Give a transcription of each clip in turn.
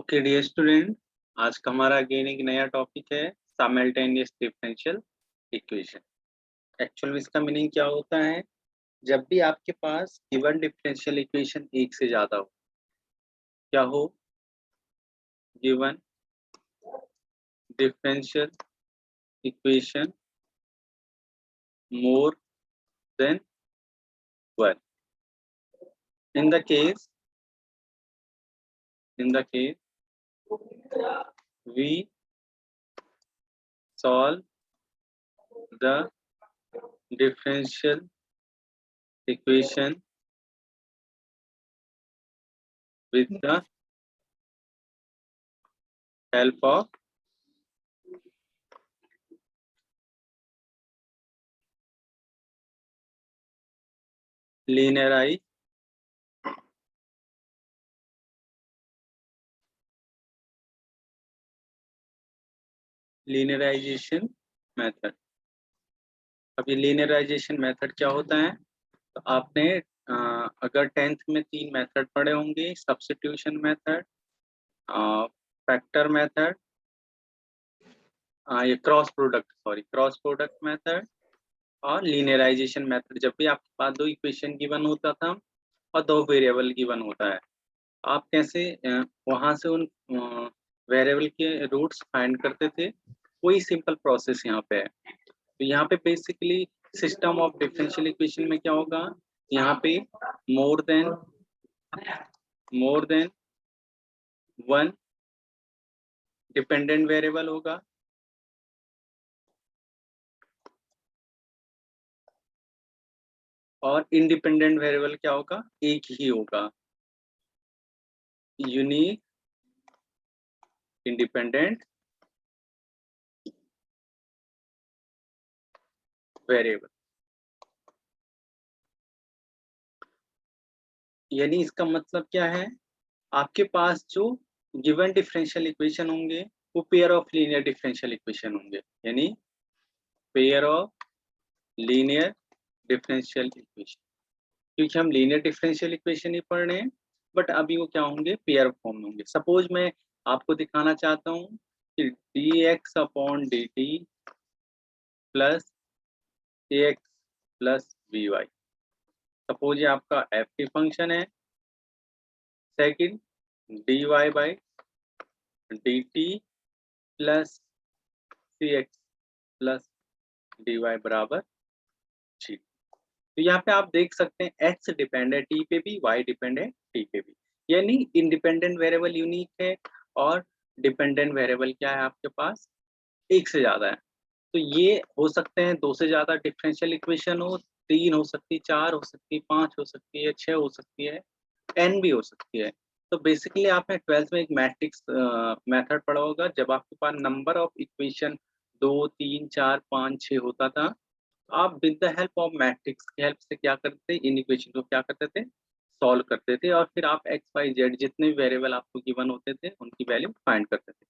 Okay dear student, आज का हमारा अगेन एक नया टॉपिक है साइमल्टेनियस डिफरेंशियल इक्वेशन। एक्चुअल में इसका मीनिंग क्या होता है? जब भी आपके पास गिवन डिफरेंशियल इक्वेशन एक से ज्यादा हो, क्या हो? Given differential equation more than one. In the case we solve the differential equation with the help of linearization method. अब ये लीनियराइजेशन मेथड क्या होता है? तो आपने अगर 10th में 3 मेथड पढ़े होंगे, सब्स्टिट्यूशन मेथड, फैक्टर मेथड, ये क्रॉस प्रोडक्ट मेथड और लीनियराइजेशन मेथड। जब भी आपके पास दो इक्वेशन गिवन होता था और दो वेरिएबल गिवन होता है, आप कैसे वहां से उन वेरिएबल के रूट्स फाइंड करते थे, वही सिंपल प्रोसेस यहाँ पे है। तो यहाँ पे basically system of differential equation में क्या होगा? यहाँ पे more than one dependent variable होगा और इंडिपेंडेंट वेरिएबल क्या होगा? एक ही होगा, यूनिक इंडिपेंडेंट वेरिएबल। यानी इसका मतलब क्या है? आपके पास जो गिवन डिफरेंशियल इक्वेशन होंगे वो pair of linear differential equation होंगे, यानी pair of linear differential equation. क्योंकि हम लीनियर डिफरेंशियल इक्वेशन ही पढ़ रहे हैं, बट अभी वो क्या होंगे? पेयर फॉर्म में होंगे। सपोज मैं आपको दिखाना चाहता हूँ कि dx upon dt plus ax plus by। Suppose ये आपका f की फंक्शन है। Second, dy by dt plus cx plus dy बराबर 0। तो यहाँ पे आप देख सकते हैं x डिपेंड है t पे भी, y डिपेंड है t पे भी। यानी इंडिपेंडेंट वेरिएबल यूनिक है और डिपेंडेंट वेरिएबल क्या है आपके पास? एक से ज्यादा है। तो ये हो सकते हैं दो से ज्यादा डिफरेंशियल इक्वेशन हो, 3 हो सकती है, 4 हो सकती है, 5 हो सकती है, 6 हो सकती है, n भी हो सकती है। तो बेसिकली आपने 12th में एक मैट्रिक्स मेथड पढ़ा होगा, जब आपके पास नंबर ऑफ इक्वेशन 2, 3, 4, 5, 6 होता था, आप with the help of matrix की हेल्प से क्या करते थे? इन इक्वेशन को क्या करते थे? सॉल्व करते थे और फिर आप एक्स वाई जेड जितने भी वेरिएबल आपको गिवन होते थे उनकी वैल्यू फाइंड करते थे।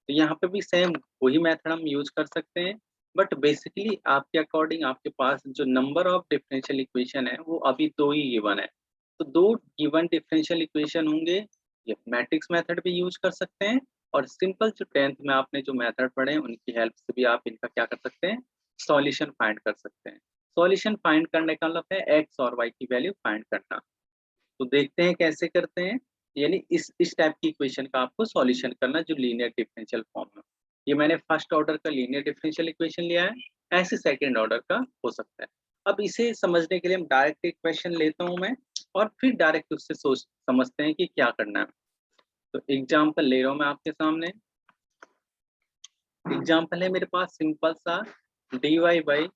तो यहाँ पे भी सेम वही मेथड हम यूज कर सकते हैं, बट बेसिकली आपके अकॉर्डिंग आपके पास जो नंबर ऑफ डिफरेंशियल इक्वेशन है वो अभी दो ही गिवन है। तो दो गिवन डिफरेंशियल इक्वेशन होंगे, ये मैट्रिक्स मेथड भी यूज कर सकते हैं और सिंपल जो 10th में आपने जो मेथड पढ़े हैं उनकी हेल्प से भी आप इनका क्या कर सकते हैं? सॉल्यूशन फाइंड कर सकते हैं। सॉल्यूशन फाइंड करने का मतलब है एक्स और वाई की वैल्यू फाइंड करना। तो देखते हैं कैसे करते हैं। यानी इस टाइप की इक्वेशन का आपको सॉल्यूशन करना जो लीनियर डिफरेंशियल फॉर्म में। ये मैंने फर्स्ट ऑर्डर का लीनियर डिफरेंशियल इक्वेशन लिया है, ऐसे सेकंड ऑर्डर का हो सकता है। अब इसे समझने के लिए हम डायरेक्ट एक क्वेश्चन लेता हूं मैं और फिर डायरेक्ट उससे सोच समझते हैं कि क्या करना है। तो एग्जाम्पल ले रहा हूं मैं आपके सामने। एग्जाम्पल है मेरे पास सिंपल सा, dy by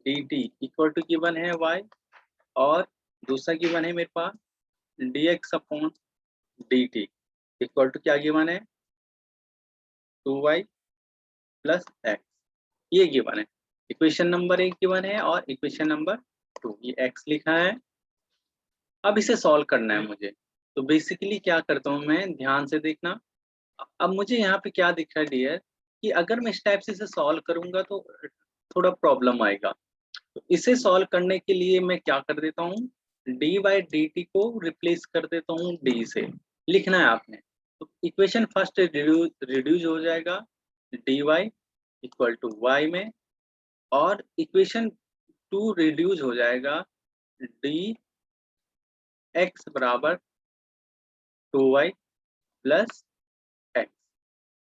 dt equal to given है y और दूसरा गिवन है मेरे पास dx upon dt equal to क्या गिवन है? 2y plus x। ये गिवन है। इक्वेशन नंबर 1 गिवन है और इक्वेशन नंबर 2 ये x लिखा है। अब इसे सॉल्व करना है मुझे। तो बेसिकली क्या करता हूँ मैं, ध्यान से देखना। अब मुझे यहाँ पे क्या दिख रहा है डियर, कि अगर मैं इस टाइप से इसे सॉल्व करूंगा तो थोड़ा प्रॉब्लम आएगा। तो इसे सॉल्व करने के लिए मैं क्या कर देता हूँ, डी बाई डी टी को रिप्लेस कर देता हूँ डी से। लिखना है आपने तो इक्वेशन फर्स्ट रिड्यूस हो जाएगा dy इक्वल टू y में, और इक्वेशन 2 रिड्यूस हो जाएगा dx बराबर 2y प्लस x।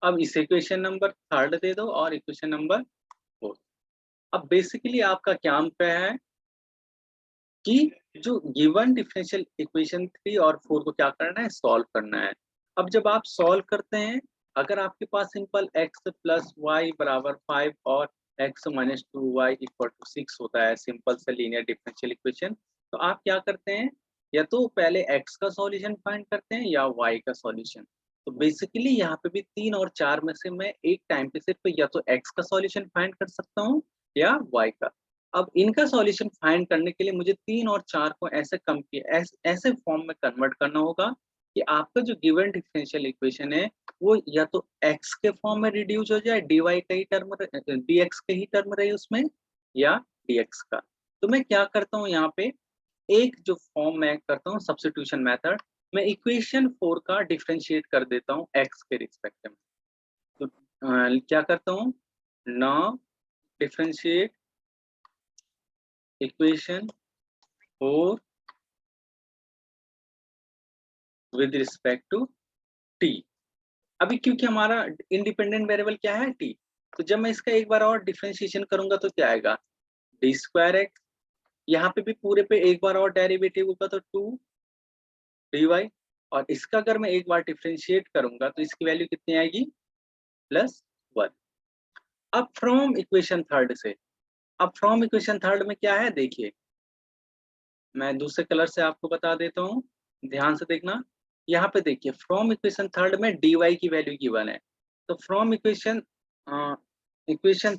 अब इस इक्वेशन नंबर थर्ड दे दो और इक्वेशन नंबर फोर्थ। अब बेसिकली आपका काम क्या है कि जो गिवन डिफरेंशियल इक्वेशन 3 और 4 को क्या करना है, सॉल्व करना है। अब जब आप सॉल्व करते हैं, अगर आपके पास सिंपल x प्लस वाई बराबर 5 और x minus 2y equal to 6 होता है, सिंपल से लीनियर डिफरेंशियल इक्वेशन, तो आप क्या करते हैं, या तो पहले x का सॉल्यूशन फाइंड करते हैं या y का सॉल्यूशन। तो बेसिकली यहाँ पे भी 3 और 4 में से मैं एक टाइम पे सिर्फ या तो x का सॉल्यूशन फाइंड कर सकता हूँ या y का। अब इनका सॉल्यूशन फाइंड करने के लिए मुझे 3 और 4 को ऐसे फॉर्म में कन्वर्ट करना होगा कि आपका जो गिवन डिफरेंशियल इक्वेशन है वो या तो x के फॉर्म में रिड्यूस हो जाए, dy का ही टर्म dx के ही टर्म रहे उसमें, या dx का। तो मैं क्या करता हूँ यहाँ पे, एक जो फॉर्म मैं करता हूँ सब्स्टिट्यूशन मेथड, मैं इक्वेशन 4 का डिफरेंशिएट कर देता हूँ x के रिस्पेक्ट में। तो क्या करता हूँ, now differentiate equation 4 with respect to t। अभी क्योंकि हमारा इंडिपेंडेंट वेरिएबल क्या है, t, तो जब मैं इसका एक बार और डिफरेंशिएशन करूंगा तो क्या आएगा, डी स्क्वायर एक्स। यहाँ पे भी पूरे पे एक बार और डेरिवेटिव होगा तो 2 dy, और इसका अगर मैं एक बार डिफरेंशिएट करूंगा तो इसकी वैल्यू कितनी आएगी, +1। अब फ्रॉम इक्वेशन थर्ड से, अब फ्रॉम इक्वेशन थर्ड में क्या है देखिए, मैं दूसरे कलर से आपको बता देता हूँ, ध्यान से देखना। यहाँ पे देखिए फ्रॉम इक्वेशन थर्ड में dy की वैल्यू गिवन है, तो फ्रॉम इक्वेशन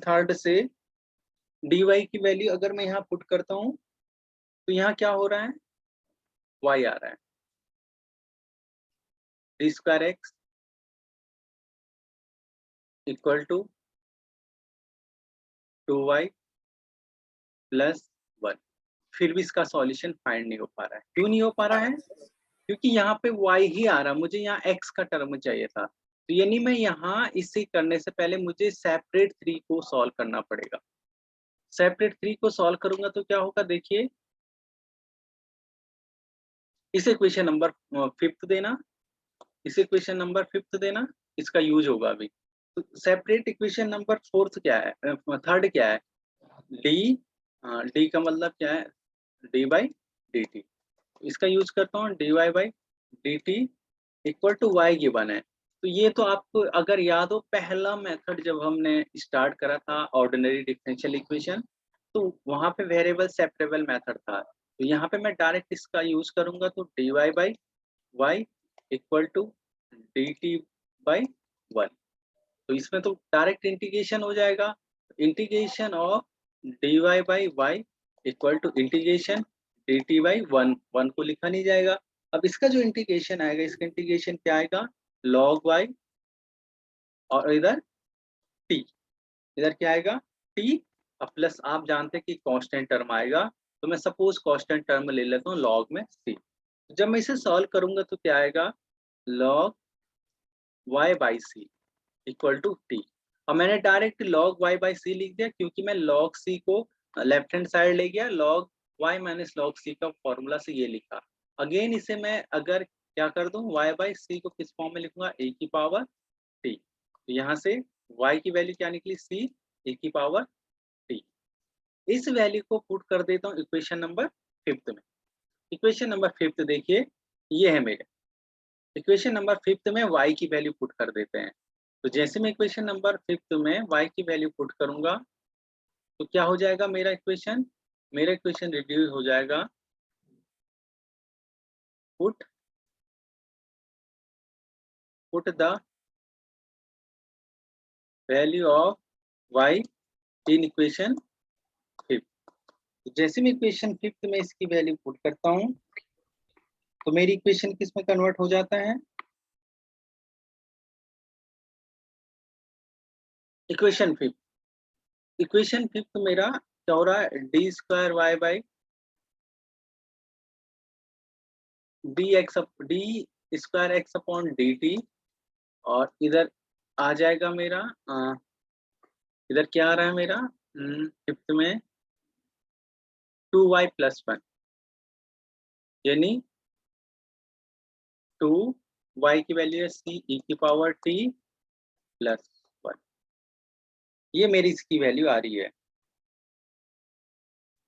थर्ड से dy की वैल्यू अगर मैं यहाँ पुट करता हूँ तो यहाँ क्या हो रहा है, y आ रहा है, D square X equal to 2y plus 1। फिर भी इसका सॉल्यूशन फाइंड नहीं हो पा रहा है। क्यों नहीं हो पा रहा है, क्योंकि यहाँ पे y ही आ रहा, मुझे यहाँ x का टर्म चाहिए था। तो यानी मैं यहाँ इसे करने से पहले मुझे सेपरेट 3 को सॉल्व करना पड़ेगा। सेपरेट 3 को सॉल्व करूंगा तो क्या होगा देखिए, इस इक्वेशन नंबर 5th देना, इस इक्वेशन नंबर 5th देना, इसका यूज होगा अभी। तो सेपरेट इक्वेशन नंबर 4th क्या है, थर्ड क्या है, डी, डी का मतलब क्या है, डी बाई डी टी। इसका यूज करता हूँ D Y by D T equal to Y given है। तो ये तो आपको अगर याद हो, पहला मेथड जब हमने स्टार्ट करा था ऑर्डिनरी डिफरेंशियल इक्वेशन, तो वहां पे वेरिएबल सेपरेबल मेथड था। तो यहाँ पे मैं डायरेक्ट इसका यूज करूंगा, तो D Y by Y equal to D T by 1। तो इसमें तो डायरेक्ट इंटीग्रेशन हो जाएगा, integration of D Y by Y equal to integration D T by 1 को लिखा नहीं जाएगा। अब इसका जो इंटीग्रेशन आएगा, इसका इंटीग्रेशन क्या आएगा, log y, और इधर t, इधर क्या आएगा t, और प्लस आप जानते हैं कि कांस्टेंट टर्म आएगा, तो मैं सपोज कांस्टेंट टर्म ले लेता हूँ log में c। जब मैं इसे सॉल्व करूंगा तो क्या आएगा, log y by C equal to T. और मैंने direct log y by C लिख दिया क्योंकि मैं log c को लेफ्ट हैंड साइड ले गया, log y minus log c का फॉर्मूला से ये लिखा। अगेन इसे मैं अगर क्या कर दूं, y बाई सी को किस फॉर्म में लिखूंगा, a की पावर t। तो यहाँ से y की वैल्यू क्या निकली, c a की पावर t। इस वैल्यू को पुट कर देता हूँ इक्वेशन नंबर 5th में। इक्वेशन नंबर 5th देखिए, ये है मेरे इक्वेशन नंबर 5th में y की वैल्यू पुट कर देते हैं। तो जैसे मैं इक्वेशन नंबर 5th में y की वैल्यू पुट करूंगा तो क्या हो जाएगा मेरा इक्वेशन, मेरा इक्वेशन रिड्यूस हो जाएगा, put the value of y in equation 5th। जैसे मैं इक्वेशन 5th में इसकी वैल्यू पुट करता हूँ तो मेरी इक्वेशन किस में कन्वर्ट हो जाता है, इक्वेशन 5th। इक्वेशन 5th मेरा क्या हो रहा है, D square Y by D square X upon D T और इधर आ जाएगा मेरा इधर क्या आ रहा है मेरा फिफ्थ में 2y+1 यानी 2y की वैल्यू है c e⁻t+1। ये मेरी इसकी वैल्यू आ रही है।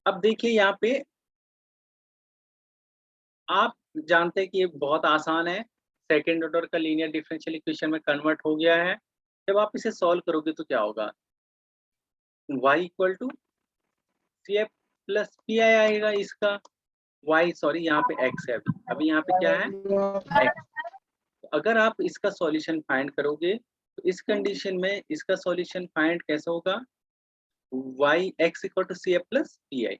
अब देखिए यहाँ पे आप जानते हैं कि ये बहुत आसान है, सेकंड ऑर्डर का लीनियर डिफरेंशियल इक्वेशन में कन्वर्ट हो गया है। जब आप इसे सॉल्व करोगे तो क्या होगा, y = CF + PI आएगा इसका, y सॉरी यहाँ पे x है, अभी यहाँ पे क्या है x। अगर आप इसका सॉल्यूशन फाइंड करोगे तो इस कंडीशन में इसका सॉल्यूशन फाइंड कैसे होगा, x = CF + PI।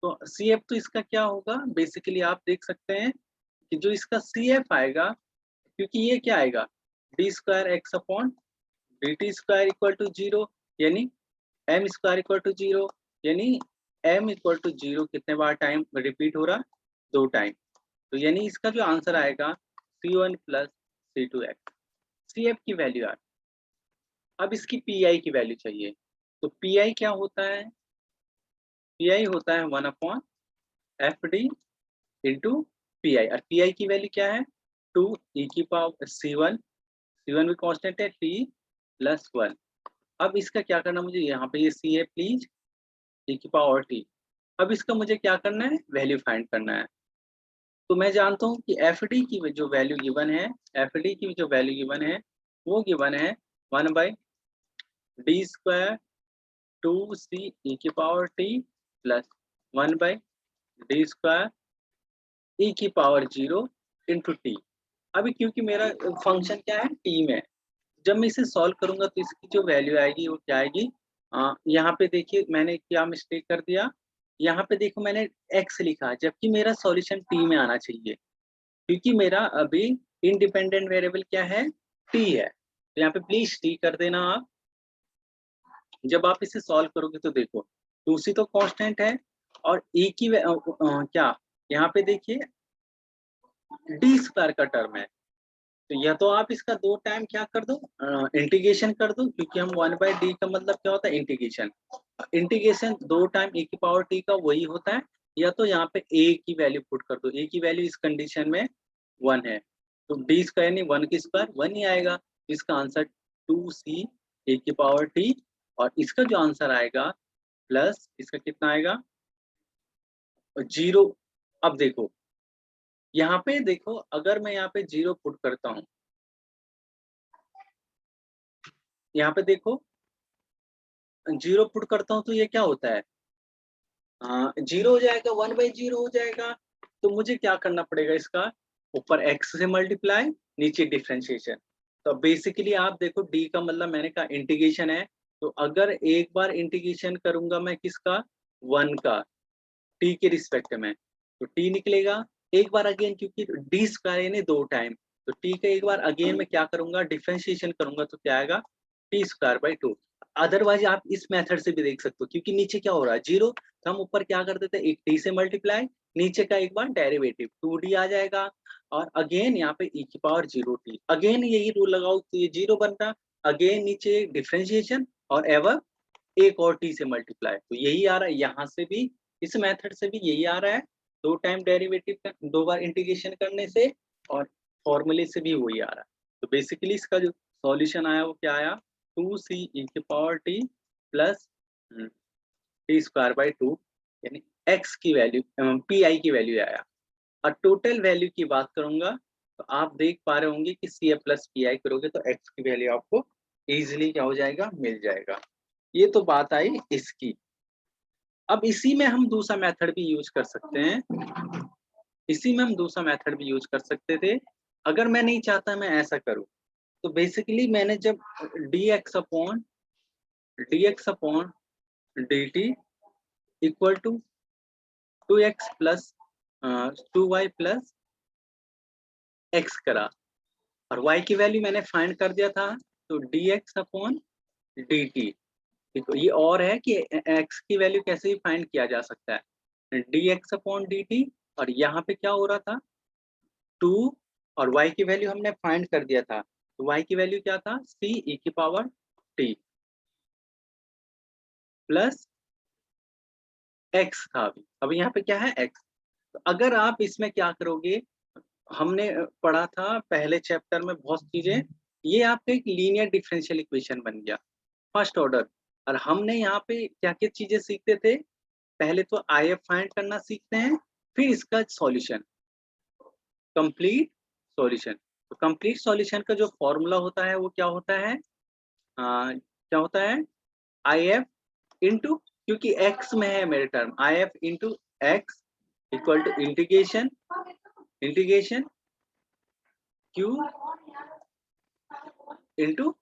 तो CF तो इसका क्या होगा, बेसिकली आप देख सकते हैं कि जो इसका CF आएगा, क्योंकि ये क्या आएगा d²x/dt² = 0 यानी m² = 0 यानी m = 0 कितने बार टाइम रिपीट हो रहा, 2 टाइम। तो यानी इसका जो आंसर आएगा C1 + C2x। CF की वैल्यू आ, अब इसकी PI की वैल्यू चाहिए। तो PI क्या होता है, PI होता है 1/FD × PI और PI की वैल्यू क्या है 2e⁻C1, C1 भी कांस्टेंट है, t+1। अब इसका क्या करना मुझे, यहाँ पे ये C है प्लीज e⁻t। अब इसका मुझे क्या करना है, वैल्यू फाइंड करना है। तो मैं जानता हूँ कि FD की जो वैल्यू गिवन है, FD की जो वैल्यू गिवन है वो गिवन है 1/d² 2c e⁻t + 1/d² e⁻0 × t। अभी क्योंकि मेरा फंक्शन क्या है t में, जब मैं इसे सॉल्व करूंगा तो इसकी जो वैल्यू आएगी वो क्या आएगी, यहाँ पे देखिए मैंने क्या मिस्टेक कर दिया, यहाँ पे देखो मैंने x लिखा जबकि मेरा सॉल्यूशन t में आना चाहिए, क्योंकि मेरा अभी इंडिपेंडेंट वेरिएबल क्या है t है। तो यहाँ पे प्लीज t कर देना आप। जब आप इसे सॉल्व करोगे तो देखो 2c तो कांस्टेंट है और e की क्या यहाँ पे देखिए d² का टर्म है, तो या तो आप इसका 2 टाइम क्या कर दो, इंटीग्रेशन कर दो, क्योंकि हम 1/d का मतलब क्या होता है इंटीग्रेशन। इंटीग्रेशन 2 टाइम e⁻t का वही होता है, या तो यहाँ पे a की वैल्यू पुट कर दो, a की वैल्यू इस कंडीशन में 1 है, तो d² यानी 1 की स्क्वायर 1 ही आएगा। इसका आंसर 2c e⁻t और इसका जो आंसर आएगा प्लस इसका कितना आएगा 0। अब देखो यहाँ पे देखो, अगर मैं यहाँ पे 0 पुट करता हूँ, यहाँ पे देखो 0 पुट करता हूँ तो ये क्या होता है, 0 हो जाएगा, 1/0 हो जाएगा। तो मुझे क्या करना पड़ेगा, इसका ऊपर x से मल्टीप्लाई, नीचे डिफरेंशिएशन। तो बेसिकली आप देखो d का मतलब मैंने कहा इंटीग्रेशन है, तो अगर एक बार इंटीग्रेशन करूंगा मैं किसका 1 का t के रिस्पेक्ट में, तो t निकलेगा। एक बार अगेन क्योंकि d² यानी 2 टाइम, तो t का एक बार अगेन मैं क्या करूंगा डिफरेंशिएशन करूंगा तो क्या आएगा t²/2। अदरवाइज आप इस मेथड से भी देख सकते हो, क्योंकि नीचे क्या हो रहा है 0, तो हम ऊपर क्या कर देते हैं एक t से मल्टीप्लाई, नीचे का एक बार डेरिवेटिव 2d आ जाएगा और अगेन यहाँ पे e⁻0t, अगेन यही रूल लगाओ तो ये 0 बनता, अगेन नीचे डिफरेंशिएशन और एवर एक और t से मल्टीप्लाई, तो यही आ रहा है यहाँ से भी, इस मेथड से भी यही आ रहा है, 2 टाइम डेरिवेटिव का 2 बार इंटीग्रेशन करने से, और फॉर्मूले से भी वही आ रहा है। तो बेसिकली इसका जो सॉल्यूशन आया वो क्या आया 2c e⁻t प्लस t²/2 यानी x की वैल्यू pi की वैल्यू आया। और टोटल वैल्यू की बात करूंगा तो आप देख पा रहे होंगे कि CF + PI करोगे तो x की वैल्यू आपको इजीली क्या हो जाएगा, मिल जाएगा। ये तो बात आई इसकी। अब इसी में हम दूसरा मेथड भी यूज कर सकते हैं, इसी में हम दूसरा मेथड भी यूज कर सकते थे। अगर मैं नहीं चाहता मैं ऐसा करूं, तो बेसिकली मैंने जब dx/dt equal to 2x + 2y + x करा और y की वैल्यू मैंने फाइंड कर दिया था, तो dx/dt। देखो ये और है कि x की वैल्यू कैसे भी फाइंड किया जा सकता है, dx/dt और यहाँ पे क्या हो रहा था 2 और y की वैल्यू हमने फाइंड कर दिया था, तो y की वैल्यू क्या था, c e की पावर t प्लस x था। अभी यहाँ पे क्या है, x। तो अगर आप इसमें क्या करोगे, हमने पढ़ा था पहले चैप्टर में बहुत चीजें, ये आपका एक लीनियर डिफरेंशियल इक्वेशन बन गया फर्स्ट ऑर्डर। और हमने यहाँ पे क्या क्या चीजें सीखते थे, पहले तो IF फाइंड करना सीखते हैं, फिर इसका सॉल्यूशन, कंप्लीट सॉल्यूशन। तो कंप्लीट सॉल्यूशन का जो फॉर्मूला होता है वो क्या होता है, क्या होता है, IF इंटू, क्योंकि x में है मेरे term, IF into X equal to integration integration q into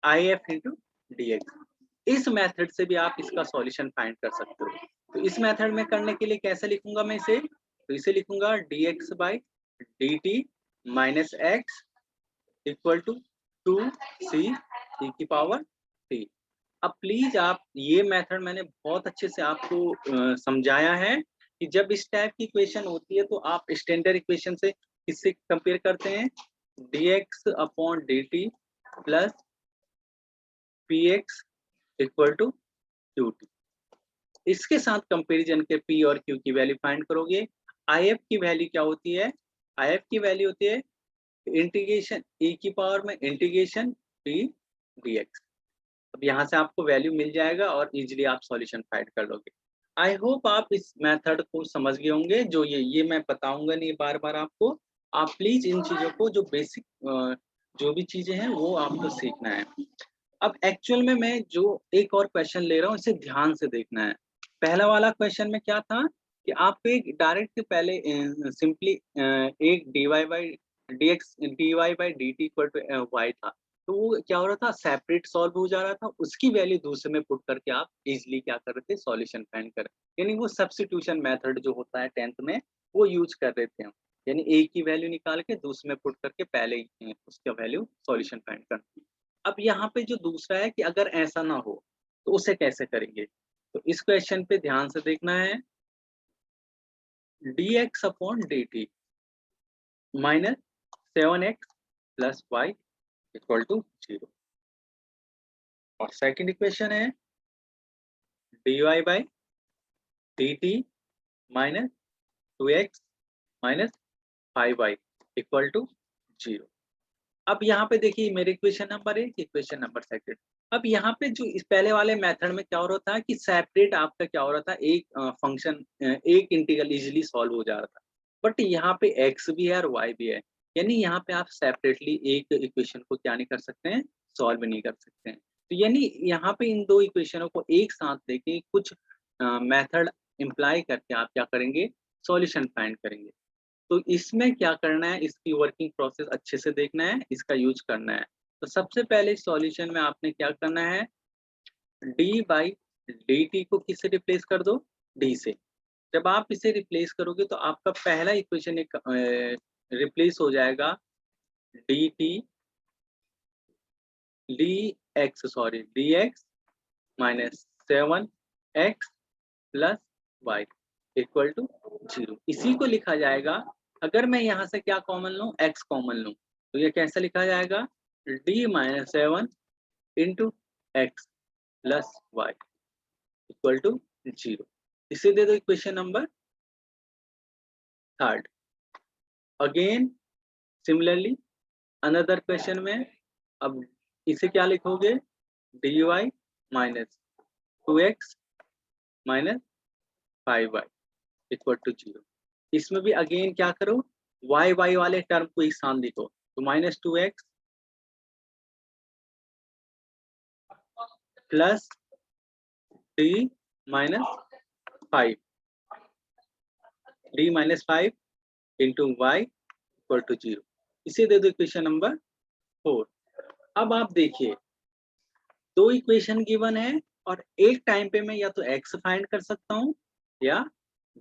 IF into dx। इस मेथड से भी आप इसका सॉल्यूशन फाइंड कर सकते हो। तो इस मेथड में करने के लिए कैसे लिखूंगा मैं इसे, तो इसे लिखूंगा dx by dt minus X equal to 2c e की पावर t। अब प्लीज आप, ये मेथड मैंने बहुत अच्छे से आपको समझाया है कि जब इस टाइप की इक्वेशन होती है तो आप स्टैंडर्ड इक्वेशन से किससे कंपेयर करते हैं, dx अपॉन dt प्लस px इक्वल टू qt। इसके साथ कंपैरिजन के p और q की वैल्यू फाइंड करोगे। IF की वैल्यू क्या होती है, IF की वैल्यू होती है इंटीग्रेशन e की पावर में इंटीग्रेशन p dx। अब यहाँ से आपको वैल्यू मिल जाएगा और इजीली आप सॉल्यूशन फाइंड कर लोगे। आई होप आप इस मेथड को समझ गए होंगे। जो ये मैं बताऊंगा नहीं बार बार आपको, आप प्लीज इन चीजों को, जो बेसिक जो भी चीजें हैं वो आपको सीखना है। अब एक्चुअल में मैं जो एक और क्वेश्चन ले रहा हूँ, इसे ध्यान से देखना है। पहला वाला क्वेश्चन में क्या था कि आपको एक डायरेक्ट पहले सिंपली एक dy/dt इक्वल टू y था, तो वो क्या हो रहा था, सेपरेट सॉल्व हो जा रहा था, उसकी वैल्यू दूसरे में पुट करके आप इजिली क्या कर रहे थे, सॉल्यूशन फाइंड कर, यानी वो सब्स्टिट्यूशन मेथड जो होता है 10th में, वो यूज कर रहे थे हम, यानी a की वैल्यू निकाल के दूसरे में पुट करके पहले उसका वैल्यू सॉल्यूशन फाइंड करना। अब यहाँ पे जो दूसरा है कि अगर ऐसा ना हो तो उसे कैसे करेंगे, तो इस क्वेश्चन पे ध्यान से देखना है। dx upon dt minus 7x plus Y equal to 0। और सेकंड इक्वेशन है dy by dt minus 2x minus 5y equal to 0। अब यहाँ पे देखिए मेरे equation number 1, equation number second. अब यहाँ पे जो इस पहले वाले मेथड में क्या हो रहा था कि सेपरेट आपका क्या हो रहा था, एक फंक्शन एक इंटीग्रल इजीली सॉल्व हो जा रहा था, बट यहाँ पे x भी है और y भी है, यानी यहाँ पे आप सेपरेटली एक इक्वेशन को क्या नहीं कर सकते हैं, सॉल्व नहीं कर सकते हैं। तो यानी यहाँ पे इन दो इक्वेशनों को एक साथ लेके कुछ मेथड इम्प्लाई करके आप क्या करेंगे, सॉल्यूशन फाइंड करेंगे। तो इसमें क्या करना है, इसकी वर्किंग प्रोसेस अच्छे से देखना है, इसका यूज करना है। तो सबसे पहले सॉल्यूशन में आपने क्या करना है, d बाई dt को किससे रिप्लेस कर दो, d से। जब आप इसे रिप्लेस करोगे तो आपका पहला इक्वेशन एक रिप्लेस हो जाएगा dt dx minus 7x plus Y equal to 0। इसी को लिखा जाएगा, अगर मैं यहाँ से क्या कॉमन लूँ, x कॉमन लूँ, तो ये कैसे लिखा जाएगा, d minus 7 into X plus Y equal to 0। इसे दे दो equation number third. Again similarly another question में, अब इसे क्या लिखोगे, dy minus 2x minus 5y equal to 0। इसमें भी अगेन क्या करो, y वाले टर्म को एक साथ लिखो, तो minus 2x plus d minus 5 into Y equal to 0। इसे दे दो इक्वेशन नंबर 4। अब आप देखिए दो इक्वेशन गिवन है और एक टाइम पे मैं या तो x फाइंड कर सकता हूँ या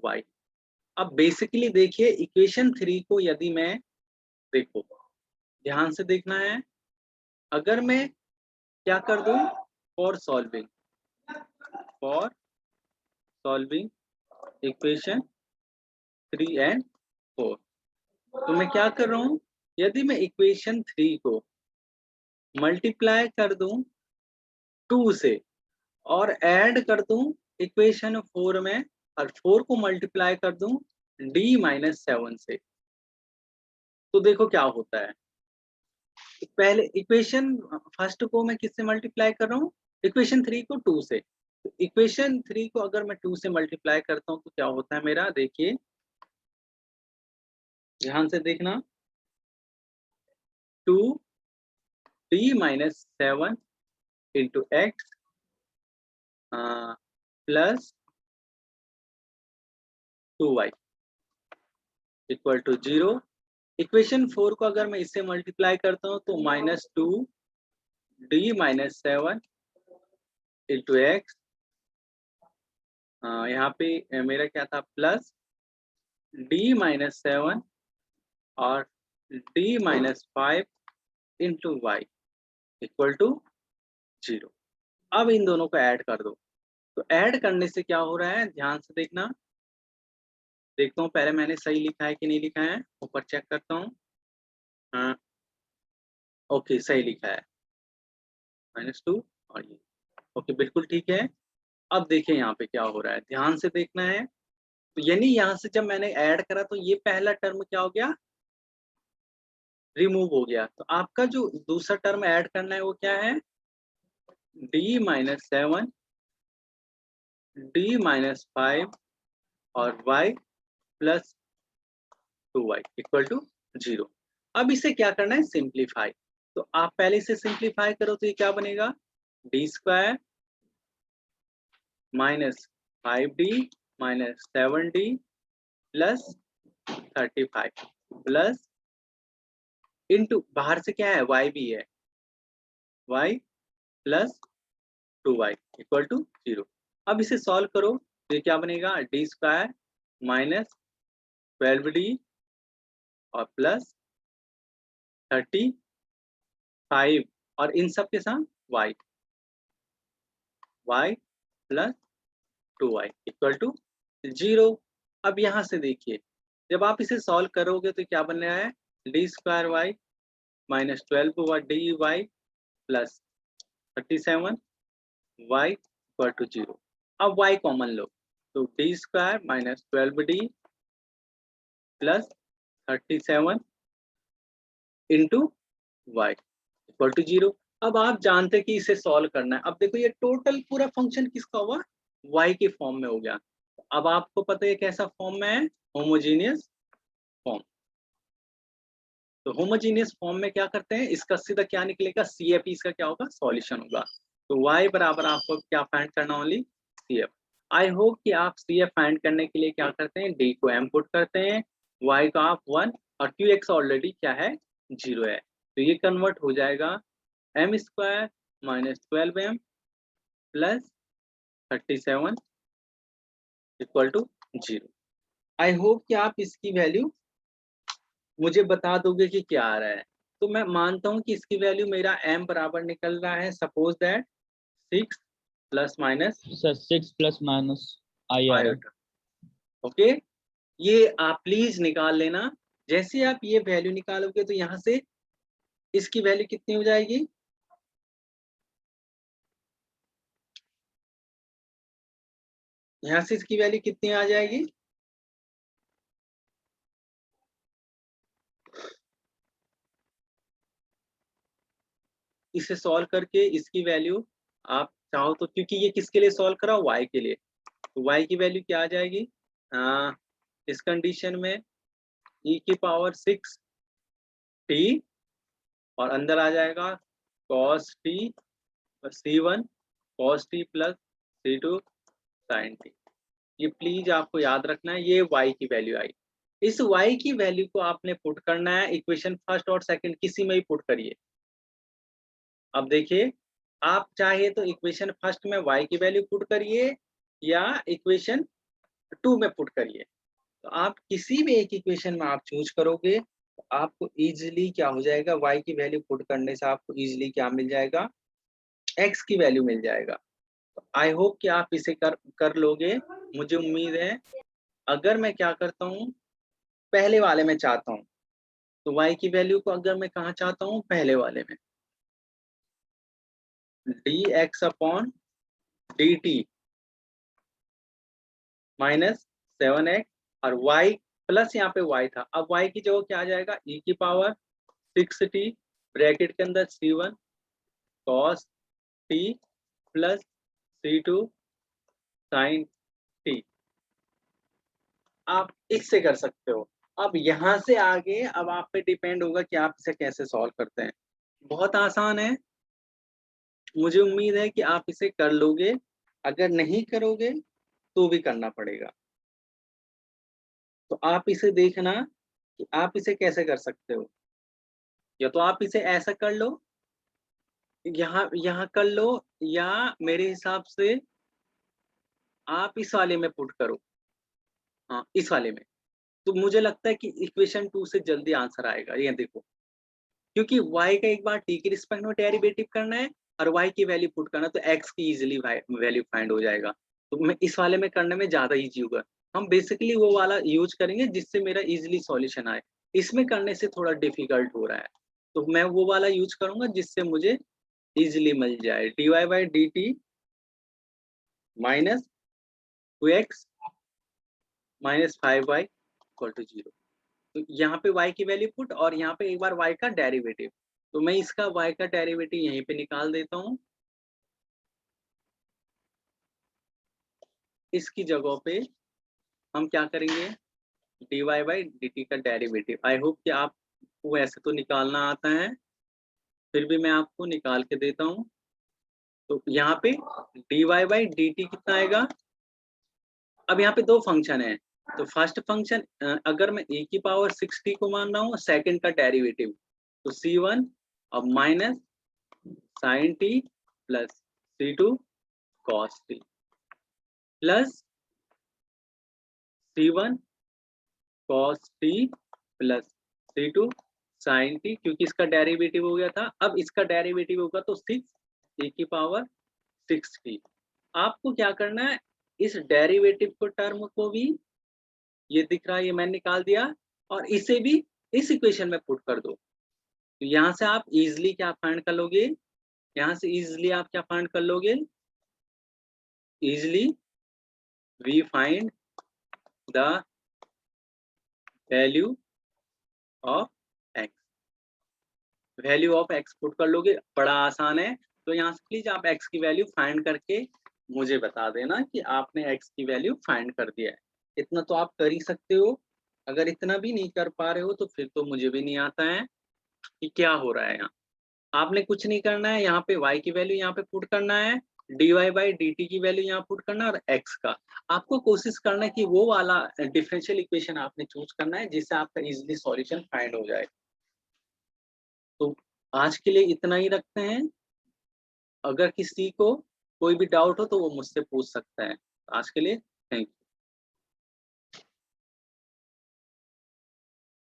y। अब बेसिकली देखिए इक्वेशन 3 को यदि मैं, देखो ध्यान से देखना है, अगर मैं क्या कर दूं, फॉर सॉल्विंग इक्वेशन 3 एंड 4, तो मैं क्या कर रहा हूँ, यदि मैं इक्वेशन 3 को मल्टीप्लाई कर दूं 2 से और ऐड कर दूं इक्वेशन 4 में, और 4 को मल्टीप्लाई कर दूं d-7 से, तो देखो क्या होता है। पहले इक्वेशन फर्स्ट को मैं किससे मल्टीप्लाई कर रहा हूँ, इक्वेशन 3 को 2 से। तो इक्वेशन 3 को अगर मैं 2 से मल्टीप्लाई करता हूँ तो क्या होता है मेरा, देखिए ध्यान से देखना, 2d-7 into X plus 2y equal to 0। Equation 4 को अगर मैं इससे मल्टीप्लाई करता हूँ तो -2d-7 इंटू एक्स, यहाँ पे मेरा क्या था, प्लस d-7 और d-5 into Y equal to 0। अब इन दोनों को ऐड कर दो, तो ऐड करने से क्या हो रहा है, ध्यान से देखना, देखता हूँ पहले मैंने सही लिखा है कि नहीं लिखा है, ऊपर चेक करता हूँ। हाँ ओके, सही लिखा है, -2 और ये ओके, बिल्कुल ठीक है। अब देखिए यहाँ पे क्या हो रहा है, ध्यान से देखना है। तो यानी यहाँ से जब मैंने ऐड करा तो ये पहला टर्म क्या हो गया, रिमूव हो गया। तो आपका जो दूसरा टर्म ऐड करना है वो क्या है, d-7 d-5 और y plus 2y equal to 0। अब इसे क्या करना है, सिंप्लीफाई। तो आप पहले इसे सिंप्लीफाई करो तो ये क्या बनेगा, d² -5d -7d plus 35 plus into बाहर से क्या है, y भी है, y plus 2y equal to 0। अब इसे सॉल्व करो तो ये क्या बनेगा, d² -12d और प्लस 35 और इन सब के साथ y plus 2y equal to 0। अब यहाँ से देखिए, जब आप इसे सॉल्व करोगे तो क्या बन रहा है, d² -12d plus 37 y equal to 0। अब y कॉमन लो, तो d² -12d plus 37 into y equal to 0। अब आप जानते कि इसे सॉल्व करना है। अब देखो ये टोटल पूरा फंक्शन किसका हुआ, y के फॉर्म में हो गया। अब आपको पता है कैसा फॉर्म में है, होमोजीनियस फॉर्म। तो होमोजीनियस फॉर्म में क्या करते हैं, इसका सीधा क्या निकलेगा, CF इसका क्या होगा, सॉल्यूशन होगा। तो y बराबर आपको क्या फाइंड करना, ओनली CF। आई होप कि आप CF फाइंड करने के लिए क्या करते हैं, d को m पुट करते हैं, y का आप 1 और qx ऑलरेडी क्या है, 0 है। तो ये कन्वर्ट हो जाएगा m² -12m plus 37 equal to 0। I hope कि आप इसकी वैल्यू मुझे बता दोगे कि क्या आ रहा है। तो मैं मानता हूं कि इसकी वैल्यू मेरा m बराबर निकल रहा है, suppose that 6 plus minus sir 6 ± i आ रहा है। ओके, ये आप प्लीज निकाल लेना। जैसे आप ये वैल्यू निकालोगे तो यहाँ से इसकी वैल्यू कितनी हो जाएगी, यहाँ से इसकी वैल्यू कितनी आ जाएगी, इसे सॉल्व करके इसकी वैल्यू आप चाहो तो, क्योंकि ये किसके लिए सॉल्व करा, y के लिए, तो y की वैल्यू क्या आ जाएगी, इस कंडीशन में e की पावर 6t और अंदर आ जाएगा cos t c1 cos t plus c2 sin t। ये प्लीज आपको याद रखना है, ये y की वैल्यू आई। इस y की वैल्यू को आपने पुट करना है इक्वेशन फर्स्ट और सेकंड किसी में ही पुट करिए। अब देखिए, आप चाहे तो इक्वेशन फर्स्ट में y की वैल्यू पुट करिए या इक्वेशन 2 में पुट करिए। तो आप किसी भी एक इक्वेशन में आप चूज करोगे तो आपको इजीली क्या हो जाएगा, y की वैल्यू पुट करने से आपको इजीली क्या मिल जाएगा, x की वैल्यू मिल जाएगा। तो आई होप कि आप इसे कर लोगे, मुझे उम्मीद है। अगर मैं क्या करता हूँ, पहले वाले में चाहता हूँ, तो y की वैल्यू को अगर मैं कहाँ चाहता हूँ, पहले वाले में, dx upon dt minus 7x और y प्लस यहाँ पे y था, अब y की जगह क्या आ जाएगा, e की पावर 6t ब्रैकेट के अंदर c1 cos t plus c2 sin t। आप इससे कर सकते हो। अब यहाँ से आगे अब आप पे डिपेंड होगा कि आप इसे कैसे सॉल्व करते हैं। बहुत आसान है, मुझे उम्मीद है कि आप इसे कर लोगे, अगर नहीं करोगे तो भी करना पड़ेगा। तो आप इसे देखना कि आप इसे कैसे कर सकते हो, या तो आप इसे ऐसा कर लो, यहाँ यहाँ कर लो, या मेरे हिसाब से आप इस वाले में पुट करो, हाँ इस वाले में। तो मुझे लगता है कि इक्वेशन 2 से जल्दी आंसर आएगा, ये देखो, क्योंकि y का एक बार t के रिस्पेक्ट में डेरिवेटिव करना है और y की वैल्यू पुट करना, तो x की इजीली वैल्यू फाइंड हो जाएगा। तो मैं इस वाले में करने में ज्यादा इजी होगा। हम बेसिकली वो वाला यूज करेंगे जिससे मेरा इजीली सॉल्यूशन आए, इसमें करने से थोड़ा डिफिकल्ट हो रहा है, तो मैं वो वाला यूज करूंगा जिससे मुझे इजीली मिल जाए। dy by D T minus 2x minus 5y equal to 0। तो यहाँ पे y की वैल्यू पुट और यहाँ पे एक बार y का डेरिवेटिव, तो मैं इसका y का डेरिवेटिव यहीं पे निकाल देता हूँ। इसकी जगह पे हम क्या करेंगे, dy बाई dt का डेरिवेटिव। आई होप कि आपको ऐसे तो निकालना आता है, फिर भी मैं आपको निकाल के देता हूँ। तो यहाँ पे dy बाई dt कितना आएगा, अब यहाँ पे दो फंक्शन है, तो फर्स्ट फंक्शन अगर मैं e की पावर 6t को मान रहा हूँ, सेकंड का डेरिवेटिव तो c1 और minus sin t plus c2 cos t plus c1 cos t plus c2 sin t, क्योंकि इसका डेरिवेटिव हो गया था, अब इसका डेरिवेटिव होगा तो 6 e की पावर 6t। आपको क्या करना है, इस डेरिवेटिव को टर्म को भी, ये दिख रहा है, ये मैंने निकाल दिया, और इसे भी इस इक्वेशन में पुट कर दो। तो यहाँ से आप इजिली क्या फाइंड कर लोगे, यहाँ से इजिली आप क्या फाइंड कर लोगे, easily we find the value of x, value of x put कर लोगे, बड़ा आसान है। तो यहाँ से प्लीज आप x की वैल्यू फाइंड करके मुझे बता देना कि आपने x की वैल्यू फाइंड कर दिया है। इतना तो आप कर ही सकते हो, अगर इतना भी नहीं कर पा रहे हो तो फिर तो मुझे भी नहीं आता है कि क्या हो रहा है। यहाँ आपने कुछ नहीं करना है, यहाँ पे y की वैल्यू यहाँ पे पुट करना है, dy बाई dt की वैल्यू यहाँ पुट करना है, और x का आपको कोशिश करना है कि वो वाला डिफरेंशियल इक्वेशन आपने चूज करना है जिससे आपका इजिली सॉल्यूशन फाइंड हो जाए। तो आज के लिए इतना ही रखते हैं, अगर किसी को कोई भी डाउट हो तो वो मुझसे पूछ सकता है। आज के लिए थैंक यू।